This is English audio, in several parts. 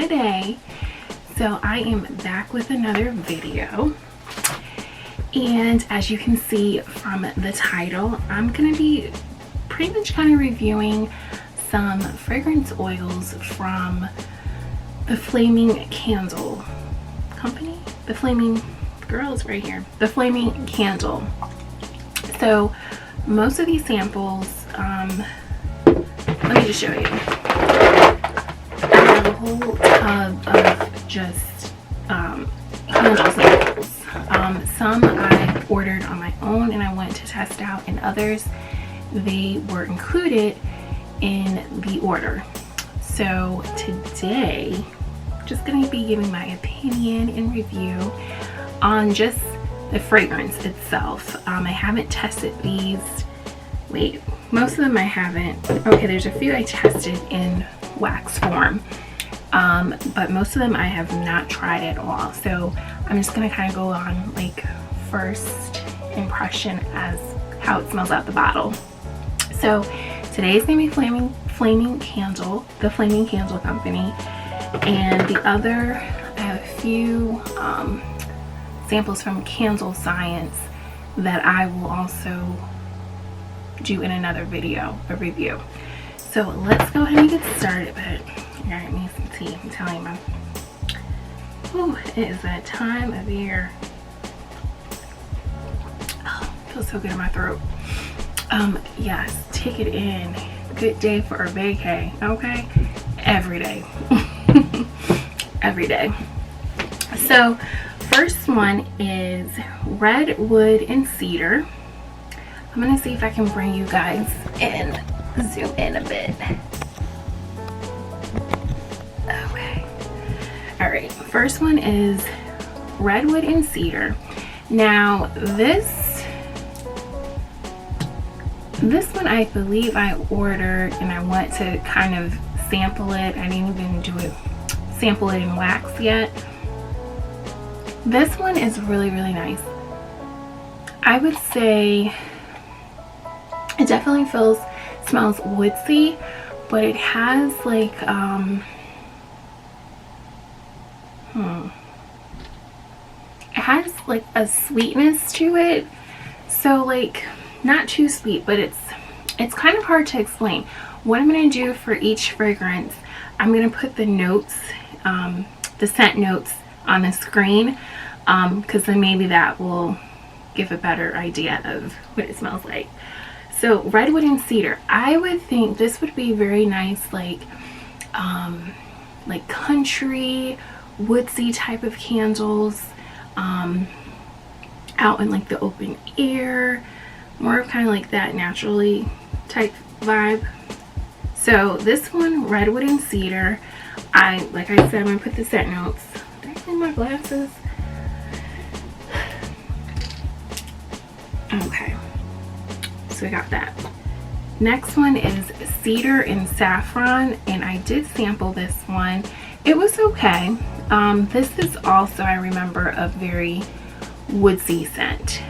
today. So I am back with another video, and as you can see from the title, I'm going to be pretty much kind of reviewing some fragrance oils from the Flaming Candle company. The Flaming Girls right here. The Flaming Candle. So most of these samples, let me just show you. I have a whole tub of just candle samples. Some I ordered on my own and I went to test out, and others they were included in the order. So today I'm just going to be giving my opinion and review on just the fragrance itself. I haven't tested these. Wait, most of them I haven't. Okay, there's a few I tested in wax form, but most of them I have not tried at all. So I'm just gonna kind of go on like first impression as how it smells out the bottle. So today's gonna be Flaming Candle, the Flaming Candle company, and the other I have a few samples from Candle Science that I will also do in another video, a review. So let's go ahead and get started. But I gotta make some tea. I'm telling you, it is that time of year. Oh, feels so good in my throat. Yes, take it in. Good day for a vacay, okay? Every day. Every day. So first one is Redwood and Cedar. I'm gonna see if I can bring you guys in, zoom in a bit. Okay. All right, first one is Redwood and Cedar. Now this one I believe I ordered and I want to kind of sample it. I didn't even sample it in wax yet. This one is really, really nice. I would say it definitely smells woodsy, but it has like it has like a sweetness to it. So like not too sweet, but it's kind of hard to explain. What I'm going to do for each fragrance, I'm going to put the notes, the scent notes on the screen, because then maybe that will give a better idea of what it smells like. So Redwood and Cedar, I would think this would be very nice, like country, woodsy type of candles, out in like the open air, more of kind of like that naturally type vibe. So this one, Redwood and Cedar, like I said, I'm gonna put the scent notes. Did I clean my glasses? Okay. So we got that. Next one is Cedar and Saffron, and I did sample this one. It was okay. This is also, I remember, a very woodsy scent.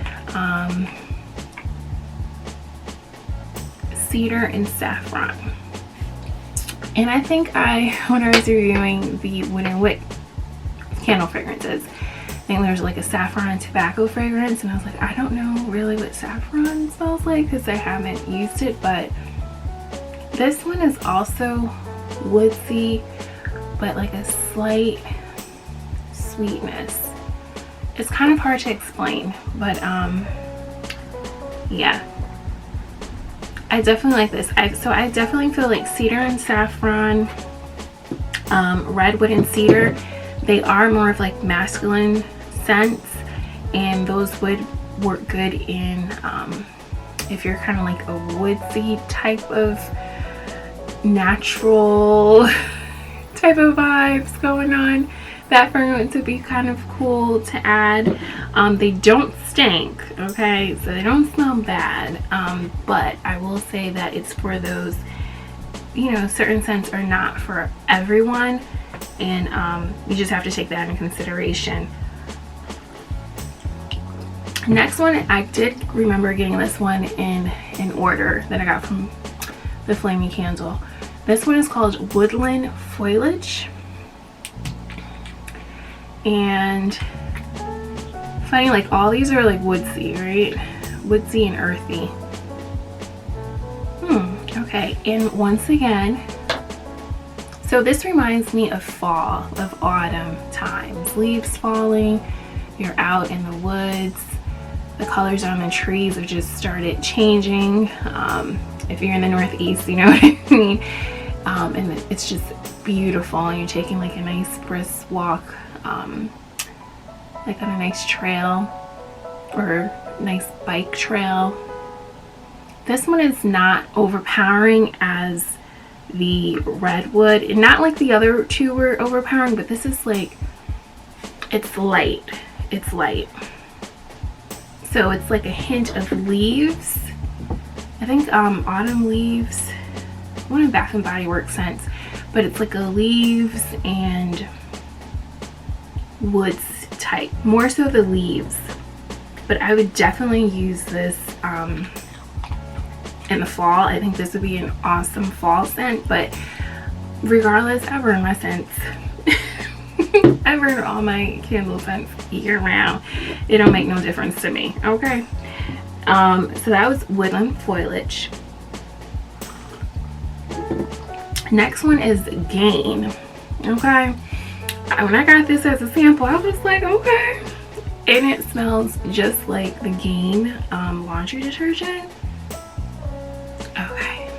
Cedar and Saffron. And I think when I was reviewing the Wood and Wick candle fragrances, I think there's like a saffron and tobacco fragrance, and I was like, I don't know really what saffron smells like because I haven't used it, but this one is also woodsy, but like a slight sweetness. It's kind of hard to explain, but yeah, I definitely like this. So I definitely feel like Cedar and Saffron, Redwood and Cedar, they are more of like masculine scents, and those would work good in if you're kind of like a woodsy type of natural type of vibes going on. That fragrance would be kind of cool to add. They don't stink, okay, so they don't smell bad, but I will say that it's for those, you know, certain scents are not for everyone, and you just have to take that into consideration. Next one, I did remember getting this one in an order that I got from the Flaming Candle. This one is called Woodland Foliage. And funny, like all these are like woodsy, right? Woodsy and earthy. Okay, and once again, so this reminds me of fall, of autumn times. Leaves falling, you're out in the woods, the colors on the trees have just started changing. If you're in the Northeast, you know what I mean. And it's just beautiful, and you're taking like a nice brisk walk, like on a nice trail or nice bike trail. This one is not overpowering as the redwood, and not like the other two were overpowering, but this is like, it's light. It's light. So it's like a hint of leaves. I think autumn leaves, one of Bath and Body Works scents, but it's like a leaves and woods type, more so the leaves. But I would definitely use this in the fall. I think this would be an awesome fall scent, but regardless, I burn my scents. I burn all my candle scents year round. It don't make no difference to me, okay? So that was Woodland Foliage. Next one is Gain, okay? When I got this as a sample, I was like, okay. And it smells just like the Gain laundry detergent. Okay.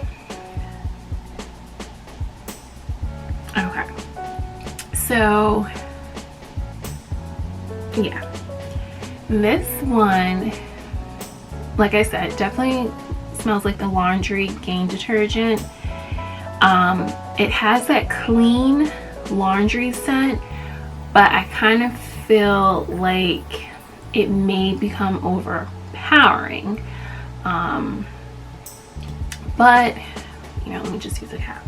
Okay. So, yeah. This one, like I said, definitely smells like the laundry Gain detergent. It has that clean laundry scent, but I kind of feel like it may become overpowering. But, you know, let me just use a cap.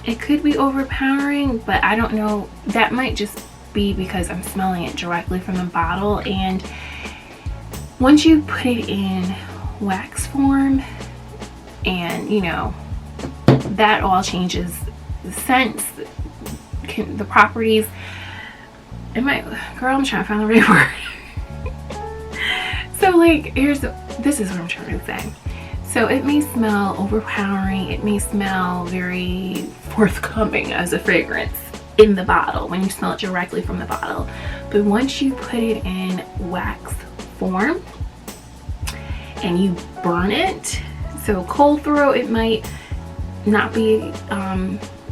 It could be overpowering, but I don't know. That might just be because I'm smelling it directly from the bottle, and once you put it in wax form, and you know, that all changes the scents, the properties. Girl, I'm trying to find the right word. So like, this is what I'm trying to say. So it may smell overpowering, it may smell very forthcoming as a fragrance in the bottle when you smell it directly from the bottle, but once you put it in wax form and you burn it, so cold throw, it might not be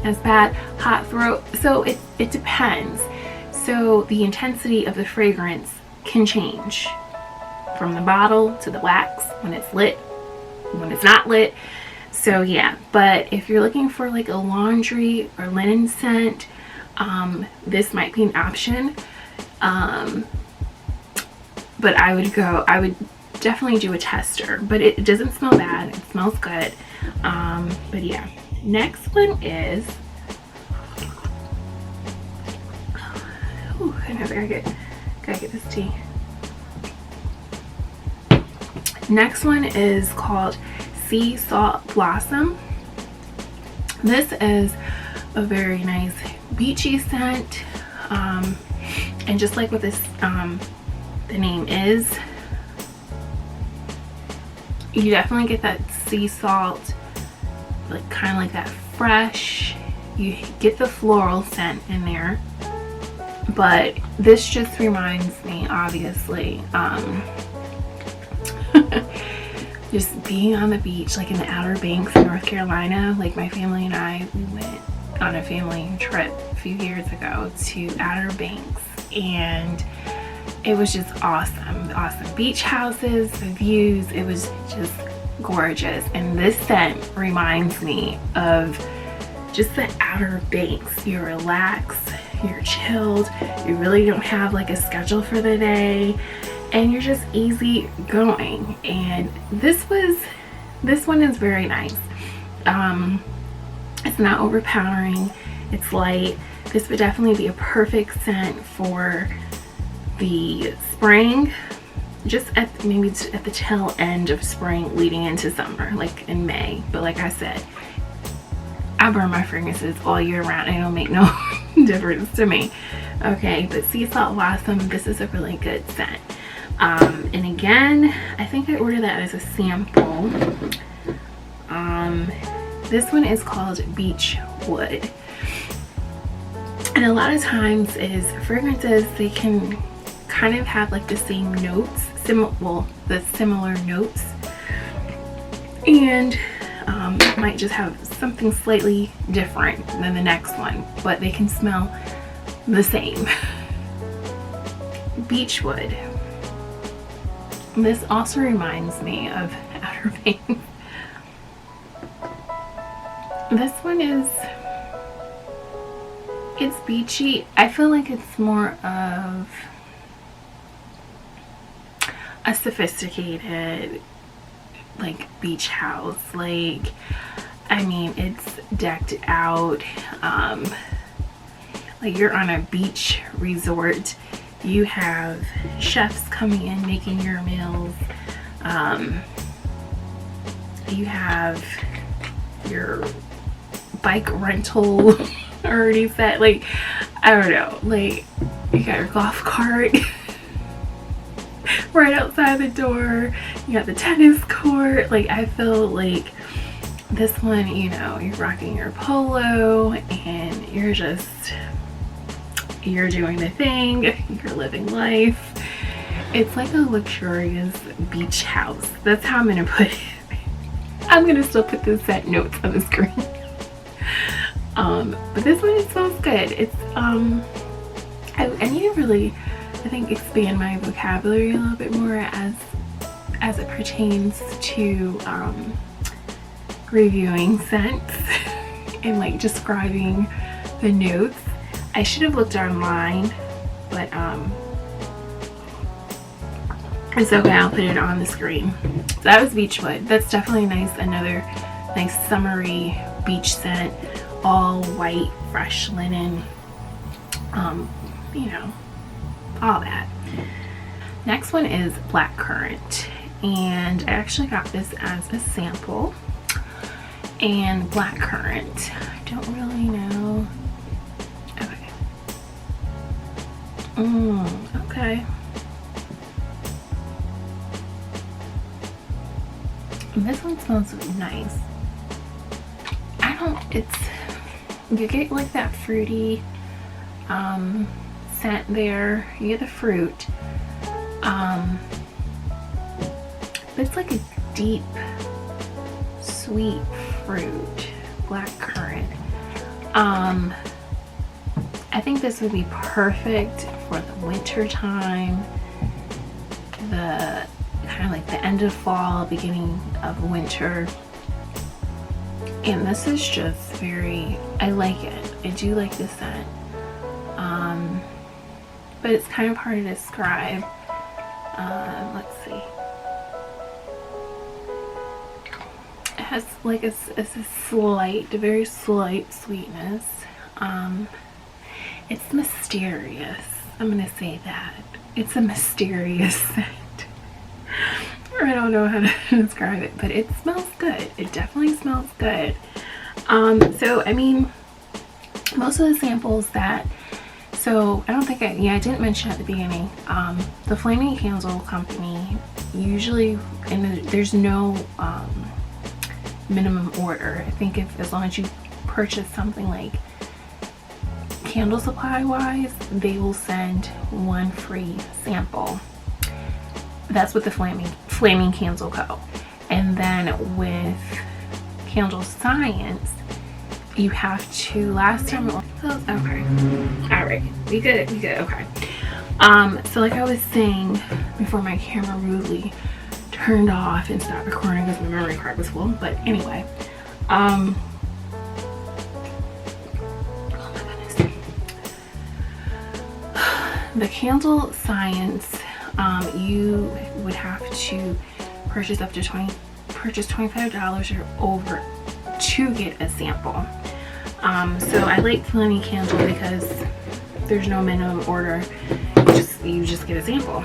as bad. Hot throw, so it depends. So the intensity of the fragrance can change from the bottle to the wax, when it's lit, when it's not lit. So yeah, but if you're looking for like a laundry or linen scent, this might be an option. But I would definitely do a tester, but it doesn't smell bad, it smells good. But yeah, next one is, goodness, I gotta get this tea. Next one is called Sea Salt Blossom. This is a very nice beachy scent, and just like what this the name is, you definitely get that sea salt, like kind of like that fresh, you get the floral scent in there, but this just reminds me, obviously, just being on the beach, like in the Outer Banks in North Carolina. Like my family and I, we went on a family trip a few years ago to Outer Banks, and it was just awesome. Awesome beach houses, the views, it was just gorgeous. And this scent reminds me of just the Outer Banks. You're relaxed, you're chilled, you really don't have like a schedule for the day, and you're just easy going. And this one is very nice. It's not overpowering, it's light. This would definitely be a perfect scent for the spring, just maybe at the tail end of spring leading into summer, like in May. But like I said, I burn my fragrances all year round and it'll make no difference to me. Okay, but Sea Salt Blossom, this is a really good scent. And again, I think I ordered that as a sample. This one is called Beachwood. And a lot of times is fragrances, they can kind of have like the same notes, the similar notes, and might just have something slightly different than the next one, but they can smell the same. Beachwood. This also reminds me of Outer Banks. This one is, it's beachy. I feel like it's more of a sophisticated like beach house. Like, I mean, it's decked out, like you're on a beach resort. You have chefs coming in making your meals. You have your bike rental already set. Like, I don't know, like you got your golf cart right outside the door. You got the tennis court. Like, I feel like this one, you know, you're rocking your polo and you're doing the thing, you're living life. It's like a luxurious beach house. That's how I'm gonna put it. I'm gonna still put the scent notes on the screen. But this one, it smells good. It's I need to really, I think, expand my vocabulary a little bit more as it pertains to reviewing scents and like describing the notes. I should have looked online, but it's okay, I'll put it on the screen. So that was Beachwood. That's definitely nice, another nice summery beach scent, all white, fresh linen, you know, all that. Next one is Black Currant, and I actually got this as a sample. And Black Currant, I don't really know. Okay. Okay. This one smells nice. You get like that fruity scent there. You get the fruit. But it's like a deep, sweet fruit. Black currant. I think this would be perfect for the winter time. The kind of like the end of fall, beginning of winter. And this is just very, I like it. I do like this scent. But it's kind of hard to describe. Let's see. It has like a slight, a very slight sweetness. It's mysterious. I'm gonna say that. It's a mysterious scent. I don't know how to describe it, but it smells good. It definitely smells good. So I mean, most of the samples that, so I don't think I didn't mention at the beginning, the Flaming Candle company usually, and there's no minimum order. I think as long as you purchase something like candle supply wise, they will send one free sample. That's with the Flaming Candle Co. And then with Candle Science, you have to, last time, okay, all right, we good, okay. So like I was saying before my camera rudely turned off and stopped recording because my memory card was full, but anyway, oh my goodness, the Candle Science, you would have to purchase up to $25 or over to get a sample. So I like Flaming Candle because there's no minimum order. You just get a sample.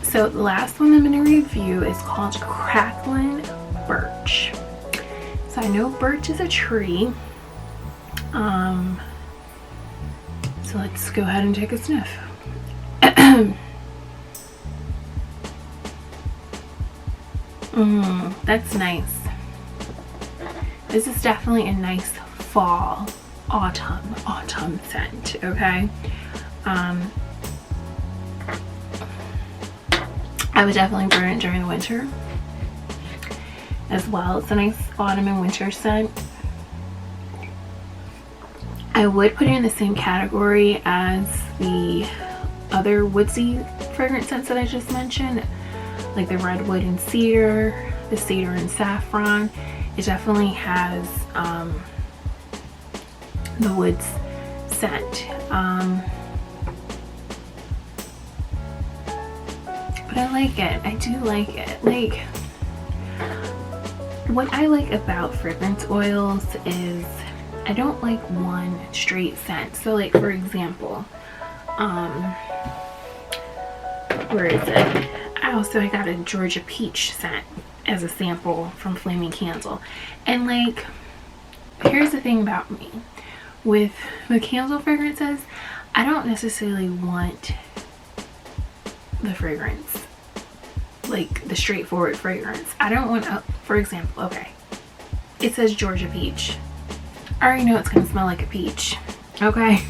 So the last one I'm going to review is called Cracklin Birch. So I know birch is a tree. So let's go ahead and take a sniff. That's nice. This is definitely a nice fall, autumn scent, okay? I would definitely burn it during the winter as well. It's a nice autumn and winter scent. I would put it in the same category as the other woodsy fragrance scents that I just mentioned, like the Redwood and Cedar, the Cedar and Saffron. It definitely has the woods scent. But I like it. I do like it. Like, what I like about fragrance oils is I don't like one straight scent. So like, for example, where is it? Oh, so I got a Georgia peach scent as a sample from Flaming Candle. And like, here's the thing about me. With the candle fragrances, I don't necessarily want the fragrance, like the straightforward fragrance. I don't want, for example, okay, it says Georgia peach. I already know it's gonna smell like a peach, okay?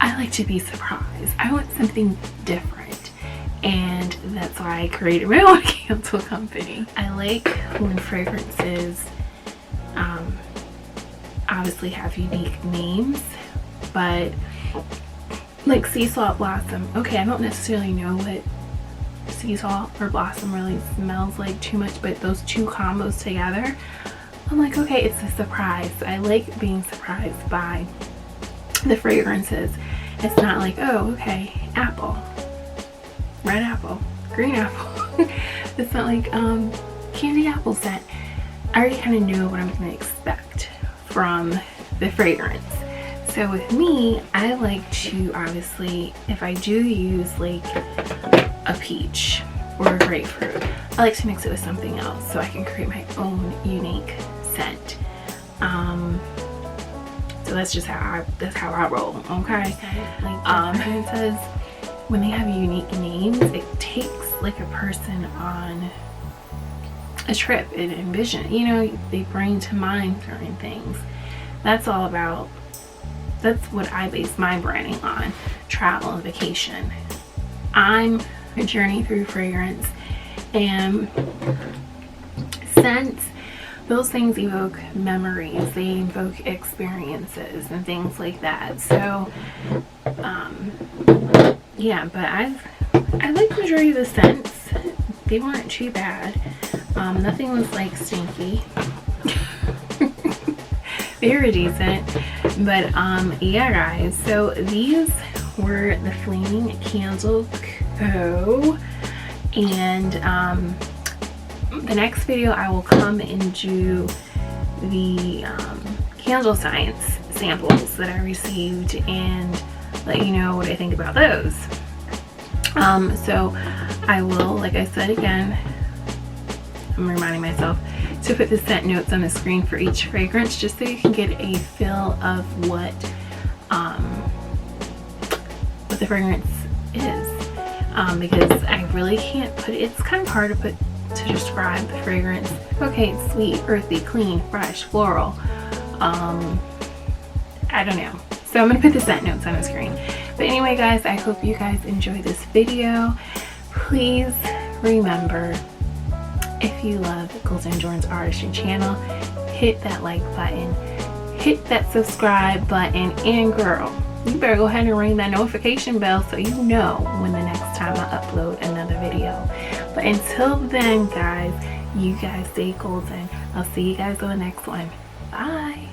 I like to be surprised. I want something different, and that's why I created my own candle company. I like when fragrances obviously have unique names, but like sea salt blossom, okay, I don't necessarily know what sea salt or blossom really smells like too much, but those two combos together, I'm like, okay, it's a surprise. I like being surprised by the fragrances. It's not like, oh, okay, apple, red apple, green apple. It's not like candy apple scent. I already kind of know what I'm going to expect from the fragrance. So with me, I like to, obviously, if I do use like a peach or a grapefruit, I like to mix it with something else so I can create my own unique scent. So that's just how I roll, okay? It says when they have unique names, it takes like a person on a trip and envision, you know, they bring to mind certain things. That's all about, that's what I base my branding on, travel and vacation. I'm a journey through fragrance, and scents, those things evoke memories, they evoke experiences and things like that. So yeah, but I like the majority of the scents. They weren't too bad. Nothing was like stinky. They were decent. But yeah guys, so these were the Flaming Candle Co. And the next video I will come and do the candle science samples that I received and let you know what I think about those. So I will, like I said again, I'm reminding myself to put the scent notes on the screen for each fragrance, just so you can get a feel of what the fragrance is, because I really can't put it, it's kind of hard to describe the fragrance. Okay, it's sweet, earthy, clean, fresh, floral. I don't know. So I'm gonna put the scent notes on the screen. But anyway guys, I hope you guys enjoyed this video. Please remember, if you love Golden Jordan's Artistry channel, hit that like button, hit that subscribe button, and girl, you better go ahead and ring that notification bell so you know when the next time I upload another video. But until then guys, you guys stay golden. I'll see you guys on the next one. Bye.